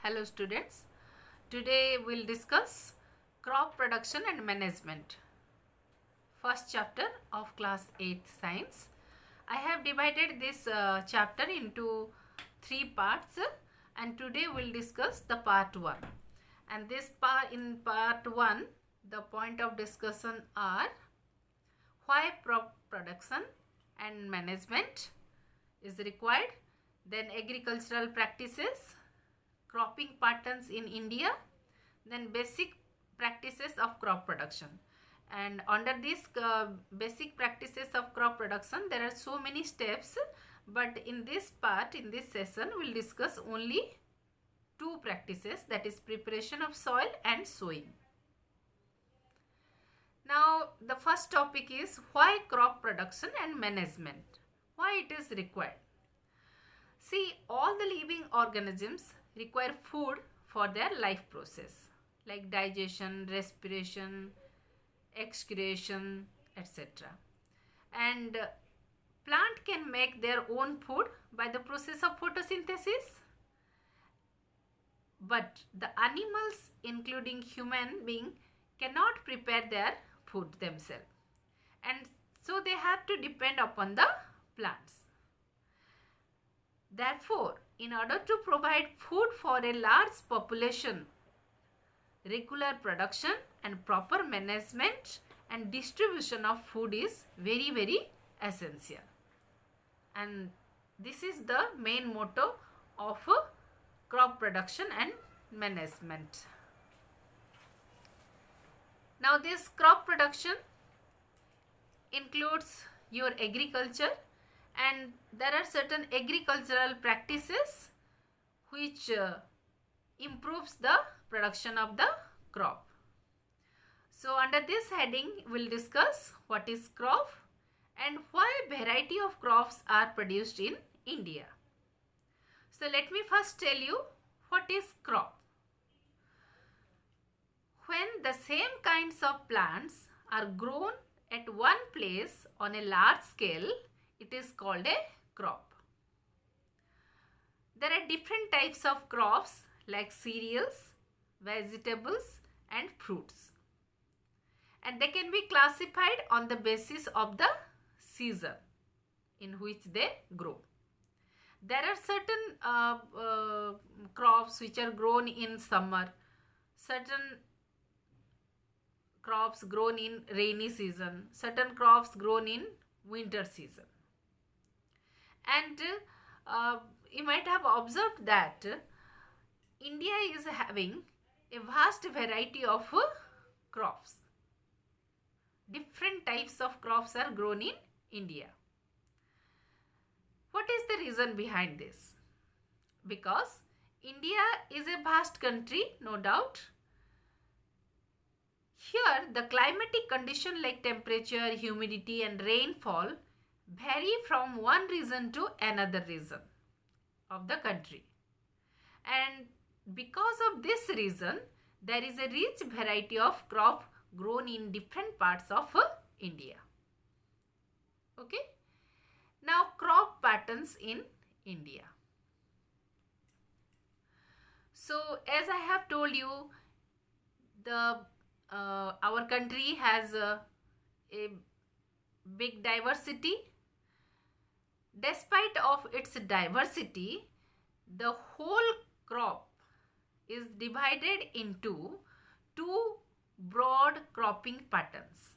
Hello students, today we'll discuss crop production and management. First chapter of class 8 science. I have divided this chapter into 3 parts and today we'll discuss the part 1. And in part 1 the point of discussion are why crop production and management is required, then agricultural practices, cropping patterns in India, then basic practices of crop production. And under this basic practices of crop production, there are so many steps, but in this part, in this session, we'll discuss only 2 practices, that is preparation of soil and sowing. Now, the first topic is why crop production and management, why it is required. See, all the living organisms require food for their life process like digestion, respiration, excretion, etc. And plant can make their own food by the process of photosynthesis, but the animals including human being cannot prepare their food themselves, and so they have to depend upon the plants. Therefore, in order to provide food for a large population, regular production and proper management and distribution of food is very, very essential. And this is the main motto of crop production and management. Now, this crop production includes your agriculture, and there are certain agricultural practices which improves the production of the crop. So under this heading we'll discuss what is crop and why variety of crops are produced in India. So let me first tell you what is crop. When the same kinds of plants are grown at one place on a large scale, it is called a crop. There are different types of crops like cereals, vegetables and fruits, and they can be classified on the basis of the season in which they grow. There are certain crops which are grown in summer, certain crops grown in rainy season, certain crops grown in winter season. And you might have observed that India is having a vast variety of crops. Different types of crops are grown in India. What is the reason behind this? Because India is a vast country, no doubt. Here, the climatic condition like temperature, humidity and rainfall vary from one region to another region of the country. And because of this reason, there is a rich variety of crop grown in different parts of India. Okay. Now, crop patterns in India. So, as I have told you, our country has a big diversity. Despite of its diversity, the whole crop is divided into 2 broad cropping patterns.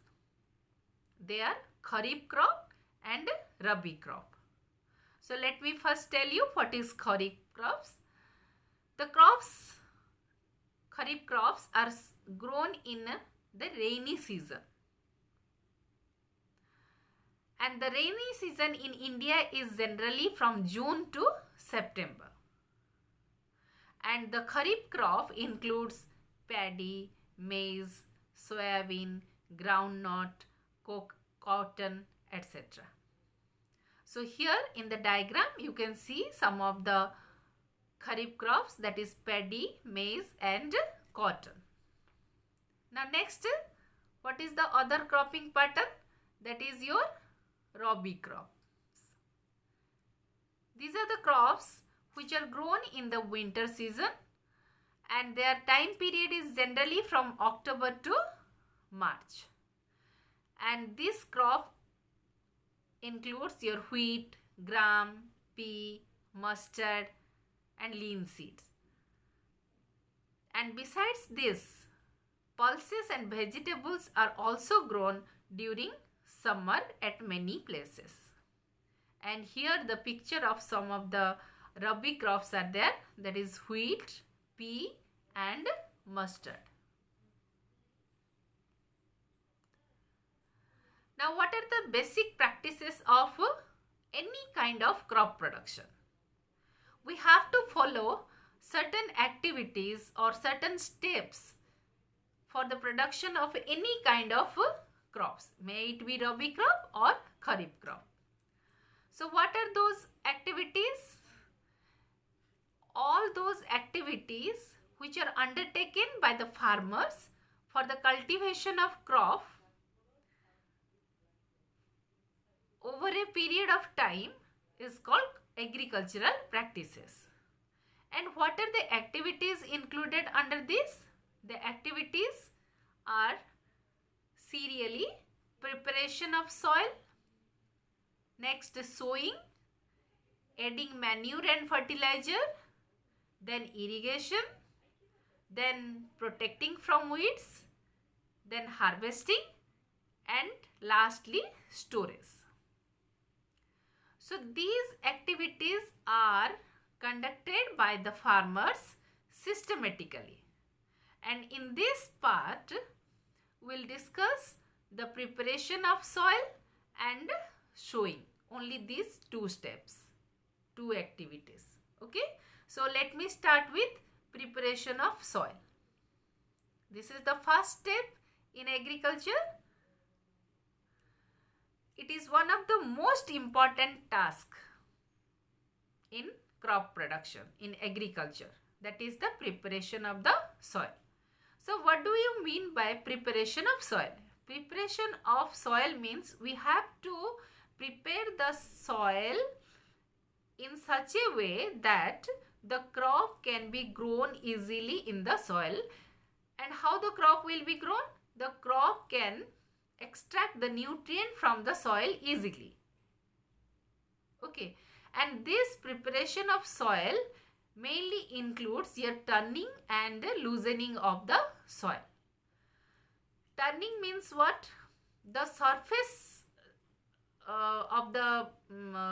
They are Kharif crop and Rabi crop. So let me first tell you what is Kharif crops. The Kharif crops are grown in the rainy season. And the rainy season in India is generally from June to September. And the Kharif crop includes paddy, maize, soybean, groundnut, cotton, etc. So here in the diagram you can see some of the Kharif crops, that is paddy, maize and cotton. Now next, what is the other cropping pattern? That is your Rabi crops. These are the crops which are grown in the winter season and their time period is generally from October to March. And this crop includes your wheat, gram, pea, mustard and linseeds. And besides this, pulses and vegetables are also grown during summer at many places. And here the picture of some of the Rabi crops are there, that is wheat, pea and mustard. Now, what are the basic practices of any kind of crop production? We have to follow certain activities or certain steps for the production of any kind of crops, may it be Rabi crop or Kharif crop. So what are those activities? All those activities which are undertaken by the farmers for the cultivation of crop over a period of time is called agricultural practices. And what are the activities included under this? The activities are serially preparation of soil, next sowing, adding manure and fertilizer, then irrigation, then protecting from weeds, then harvesting and lastly storage. So these activities are conducted by the farmers systematically. And in this part, we'll discuss the preparation of soil and sowing. Only these two steps, two activities. Okay. So let me start with preparation of soil. This is the first step in agriculture. It is one of the most important tasks in crop production, in agriculture. That is the preparation of the soil. So what do you mean by preparation of soil? Preparation of soil means we have to prepare the soil in such a way that the crop can be grown easily in the soil. And how the crop will be grown? The crop can extract the nutrient from the soil easily. Okay. And this preparation of soil mainly includes your turning and loosening of the soil. Turning means what? The surface of the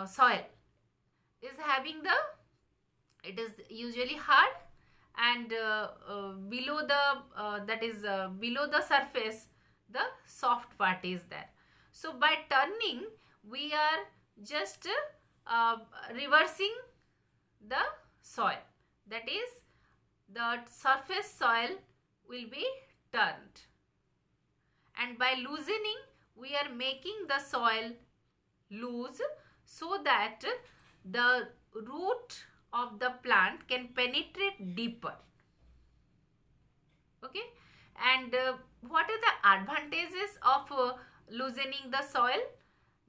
soil is having it is usually hard, and below below the surface the soft part is there. So by turning we are just reversing the soil, that is the surface soil will be turned, and by loosening we are making the soil loose so that the root of the plant can penetrate deeper. Okay. And what are the advantages of loosening the soil?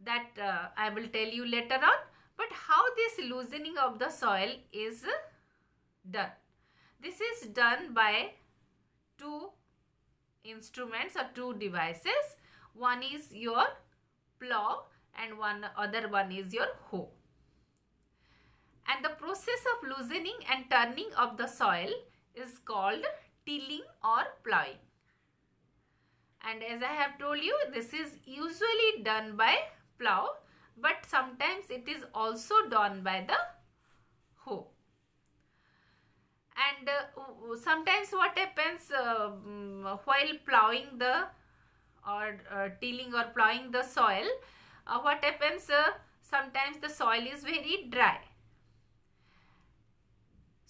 That I will tell you later on. But how this loosening of the soil is done? This is done by two instruments or two devices. One is your plow and other one is your hoe. And the process of loosening and turning of the soil is called tilling or plowing. And as I have told you, this is usually done by plow, but sometimes it is also done by the hoe. And sometimes what happens while plowing tilling or plowing the soil, what happens sometimes the soil is very dry.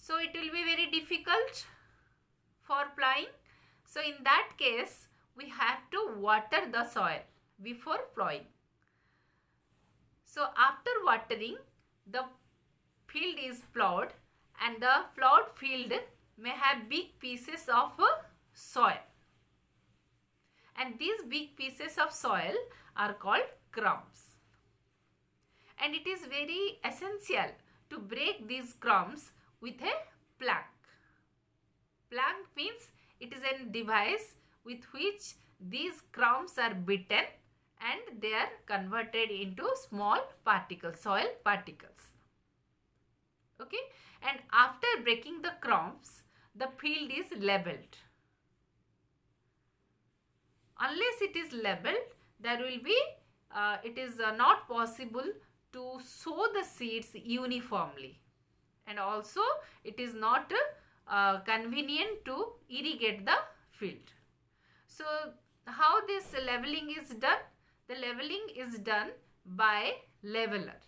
So it will be very difficult for plowing. So in that case, we have to water the soil before plowing. So after watering, the field is plowed, and the plowed field may have big pieces of soil. And these big pieces of soil are called crumbs. And it is very essential to break these crumbs with a plank It is a device with which these crumbs are beaten and they are converted into small particles, soil particles. Okay, and after breaking the crumbs, the field is leveled. Unless it is leveled, there will be it is not possible to sow the seeds uniformly, and also it is not convenient to irrigate the field. So how this leveling is done? The leveling is done by leveler.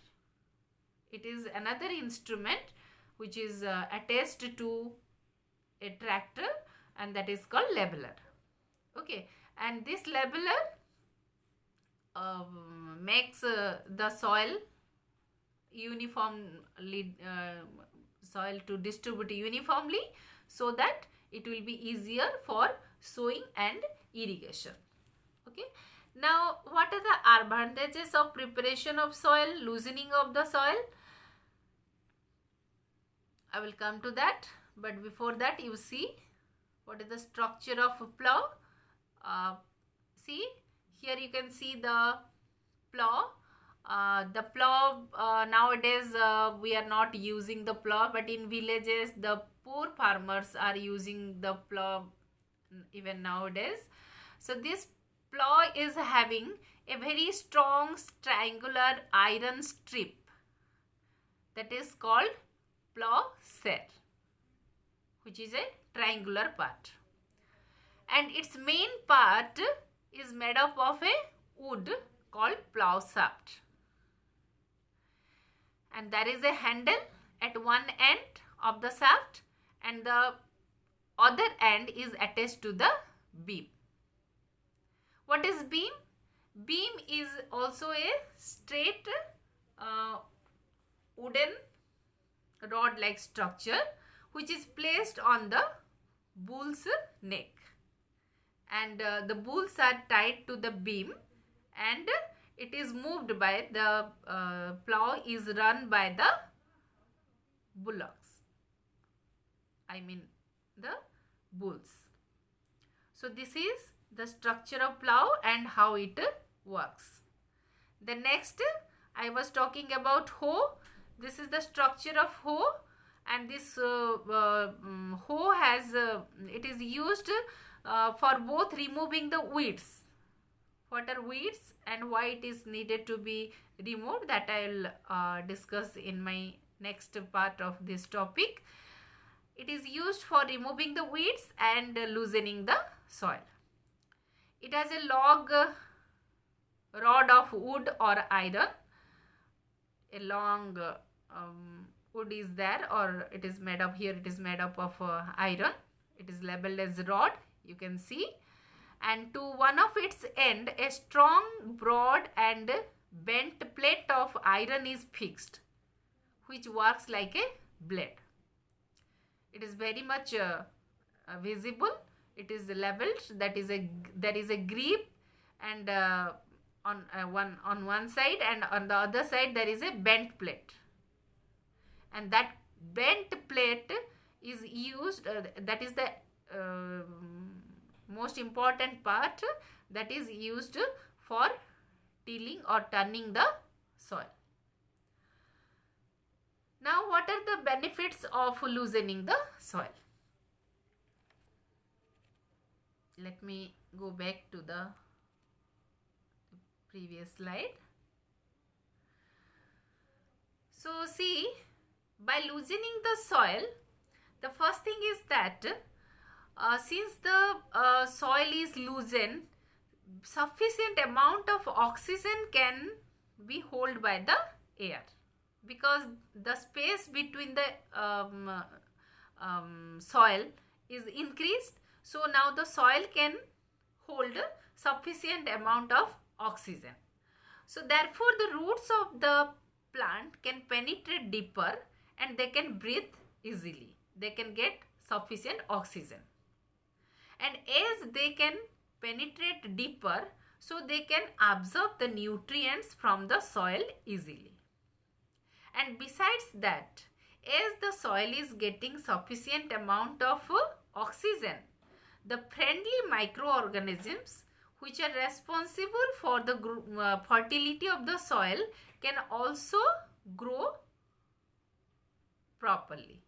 It is another instrument which is attached to a tractor, and that is called leveler. Okay, and this leveler makes the soil uniformly, soil to distribute uniformly, so that it will be easier for sowing and irrigation. Okay, now what are the advantages of preparation of soil, loosening of the soil? I will come to that, but before that, you see what is the structure of a plow. See, here you can see the plow. Nowadays we are not using the plow, but in villages the poor farmers are using the plow even nowadays. So this plow is having a very strong triangular iron strip that is called plow share, which is a triangular part, and its main part is made up of a wood called plow shaft, and there is a handle at one end of the shaft, and the other end is attached to the beam. What is beam? Beam is also a straight wooden rod like structure which is placed on the bull's neck, and the bulls are tied to the beam, and it is moved by the plow is run by the bullocks, I mean the bulls. So this is the structure of plow and how it works. The next, I was talking about hoe. This is the structure of hoe, and this hoe has it is used for both removing the weeds. What are weeds and why it is needed to be removed, that I will discuss in my next part of this topic. It is used for removing the weeds and loosening the soil. It has a long rod of wood or iron. A long wood is there, or it is made up, here it is made up of iron. It is labeled as rod, you can see, and to one of its end a strong, broad and bent plate of iron is fixed, which works like a blade. It is very much visible. It is leveled, that is there is a grip, and on one side, and on the other side there is a bent plate, and that bent plate is used, that is the most important part, that is used for tilling or turning the soil. Now what are the benefits of loosening the soil? Let me go back to the previous slide. So see, by loosening the soil, the first thing is that since the soil is loosened, sufficient amount of oxygen can be held by the air, because the space between the soil is increased. So now the soil can hold sufficient amount of oxygen. So therefore the roots of the plant can penetrate deeper and they can breathe easily. They can get sufficient oxygen. And as they can penetrate deeper, so they can absorb the nutrients from the soil easily. And besides that, as the soil is getting sufficient amount of oxygen, the friendly microorganisms which are responsible for the fertility of the soil can also grow properly.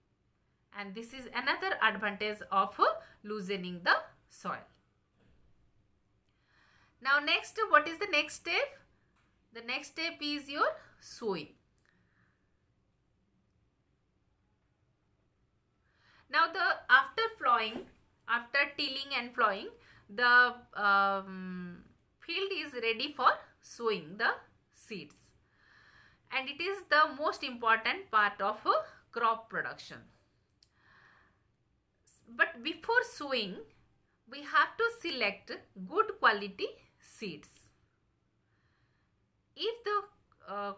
And this is another advantage of loosening the soil. Now next, what is the next step? The next step is your sowing. Now after plowing, after tilling and plowing, the field is ready for sowing the seeds. And it is the most important part of crop production. But before sowing, we have to select good quality seeds. If the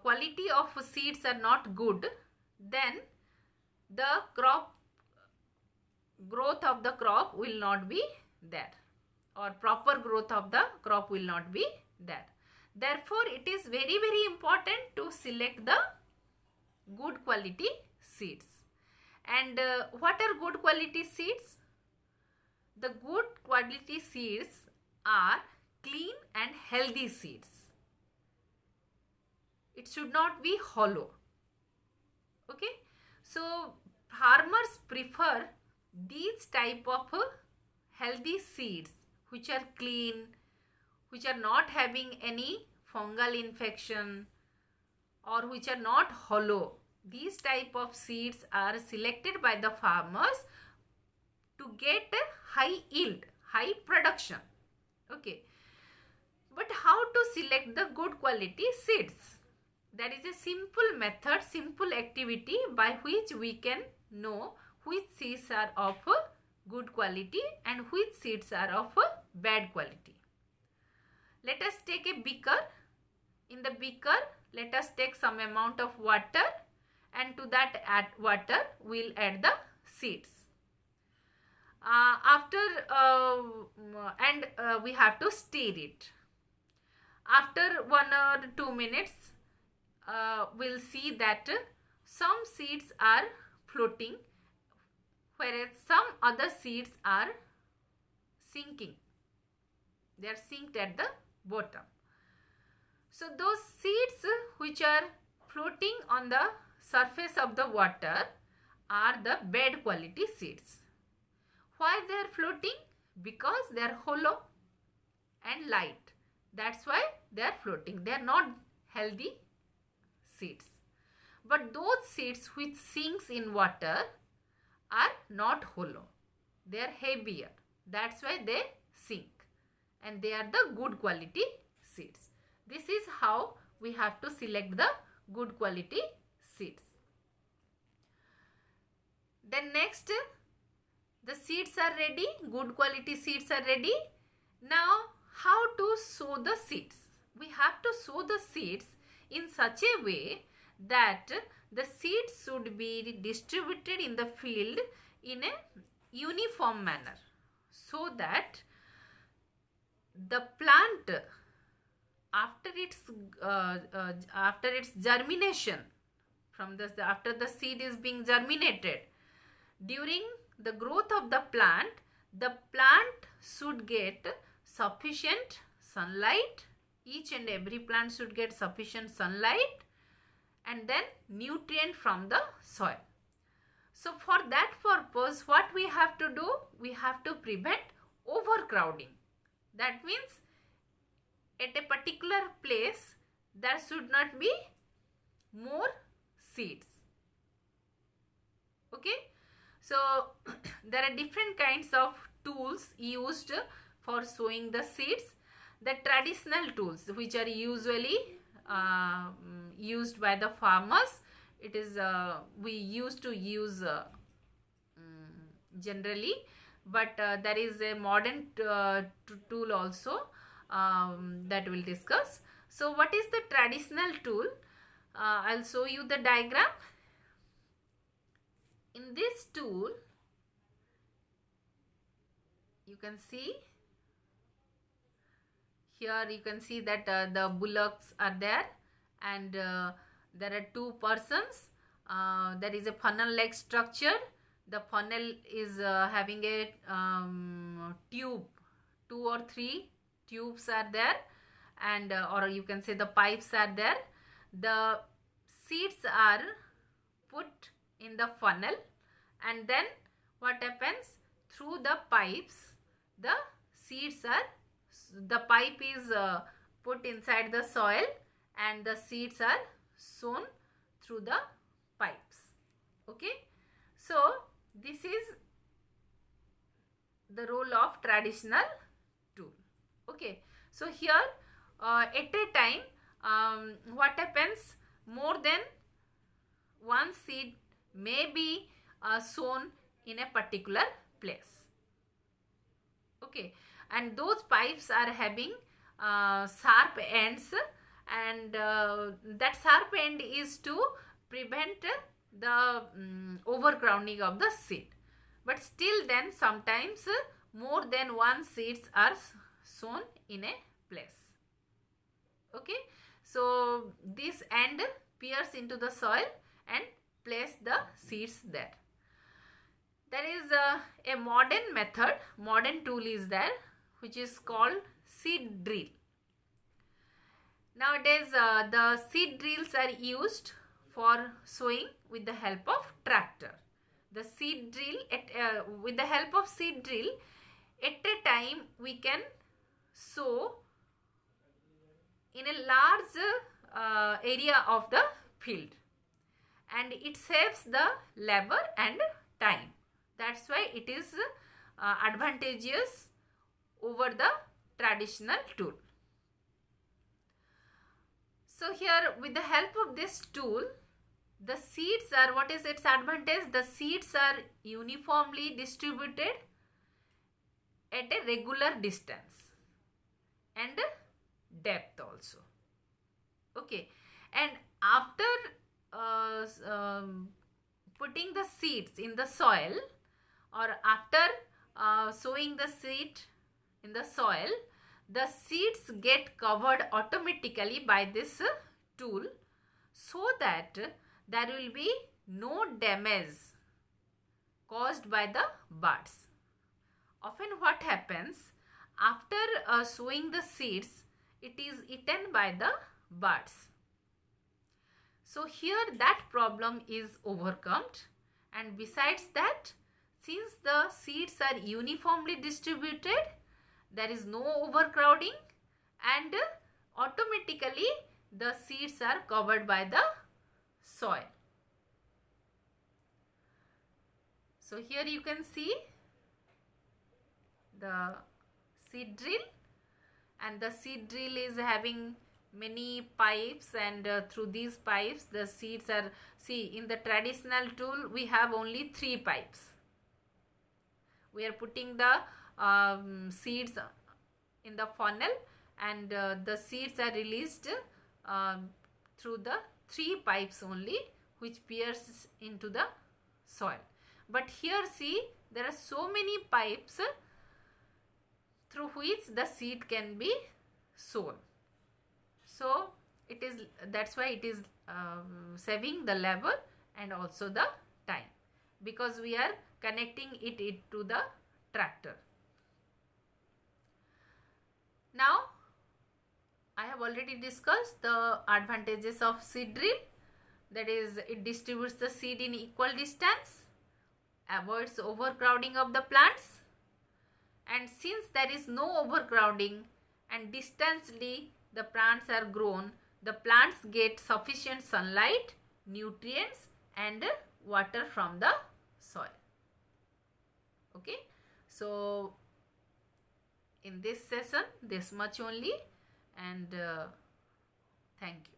quality of seeds are not good, then the growth of the crop will not be there, or proper growth of the crop will not be there. Therefore, it is very, very important to select the good quality seeds. And what are good quality seeds? The good quality seeds are clean and healthy seeds. It should not be hollow. Okay. So, farmers prefer these type of healthy seeds which are clean, which are not having any fungal infection, or which are not hollow. These type of seeds are selected by the farmers to get a high yield, high production. Okay. But how to select the good quality seeds? There is a simple method, simple activity by which we can know which seeds are of good quality and which seeds are of bad quality. Let us take a beaker. In the beaker, let us take some amount of water, and to that water we will add the seeds. We have to stir it. After 1 or 2 minutes, we'll see that some seeds are floating, whereas some other seeds are sinking. They are sinked at the bottom. So those seeds which are floating on the surface of the water are the bad quality seeds. Why they are floating? Because they are hollow and light. That's why they are floating. They are not healthy seeds. But those seeds which sinks in water are not hollow. They are heavier. That's why they sink. And they are the good quality seeds. This is how we have to select the good quality seeds. Then next, the seeds are ready. Good quality seeds are ready. Now, how to sow the seeds? We have to sow the seeds in such a way that the seeds should be distributed in the field in a uniform manner, so that the plant, after its germination, after the seed is being germinated, during the growth of the plant should get sufficient sunlight. Each and every plant should get sufficient sunlight, and then nutrient from the soil. So for that purpose, what we have to do? We have to prevent overcrowding. That means at a particular place there should not be more seeds. Okay. So there are different kinds of tools used for sowing the seeds. The traditional tools which are usually used by the farmers, it is we used to use generally, but there is a modern tool also that we'll discuss. So what is the traditional tool? I'll show you the diagram. In this tool, you can see here, you can see that the bullocks are there, and there are two persons. There is a funnel like structure. the funnel is having a tube, 2 or 3 tubes are there, and or you can say the pipes are there. The seeds are put in the funnel, and then what happens, through the pipes the pipe is put inside the soil, and the seeds are sown through the pipes. Okay, so this is the role of traditional tool. Okay, so here at a time what happens, more than one seed may be sown in a particular place. Okay, and those pipes are having sharp ends, and that sharp end is to prevent the overcrowding of the seed. But still then sometimes more than one seeds are sown in a place. Okay, so this end pierce into the soil and place the seeds there. There is a modern method, modern tool is there, which is called seed drill. Nowadays the seed drills are used for sowing with the help of tractor. The seed drill, with the help of seed drill, at a time we can sow in a large area of the field, and it saves the labor and time. That's why it is advantageous over the traditional tool. So here, with the help of this tool, the seeds are, what is its advantage? The seeds are uniformly distributed at a regular distance and depth also. Okay, and after putting the seeds in the soil, or after sowing the seed in the soil, the seeds get covered automatically by this tool, so that there will be no damage caused by the buds. Often what happens, after sowing the seeds, it is eaten by the buds. So here that problem is overcome, and besides that, since the seeds are uniformly distributed, there is no overcrowding, and automatically the seeds are covered by the soil. So here you can see the seed drill, and the seed drill is having many pipes, and through these pipes the seeds are, see, in the traditional tool we have only 3 pipes. We are putting the seeds in the funnel, and the seeds are released through the 3 pipes only, which pierces into the soil. But here see, there are so many pipes through which the seed can be sown. So it is, that's why it is saving the labor and also the time, because we are connecting it to the tractor. Now I have already discussed the advantages of seed drill. That is, it distributes the seed in equal distance, avoids overcrowding of the plants, and since there is no overcrowding and distantly the plants are grown, the plants get sufficient sunlight, nutrients and water from the soil. Okay, so in this session this much only, and thank you.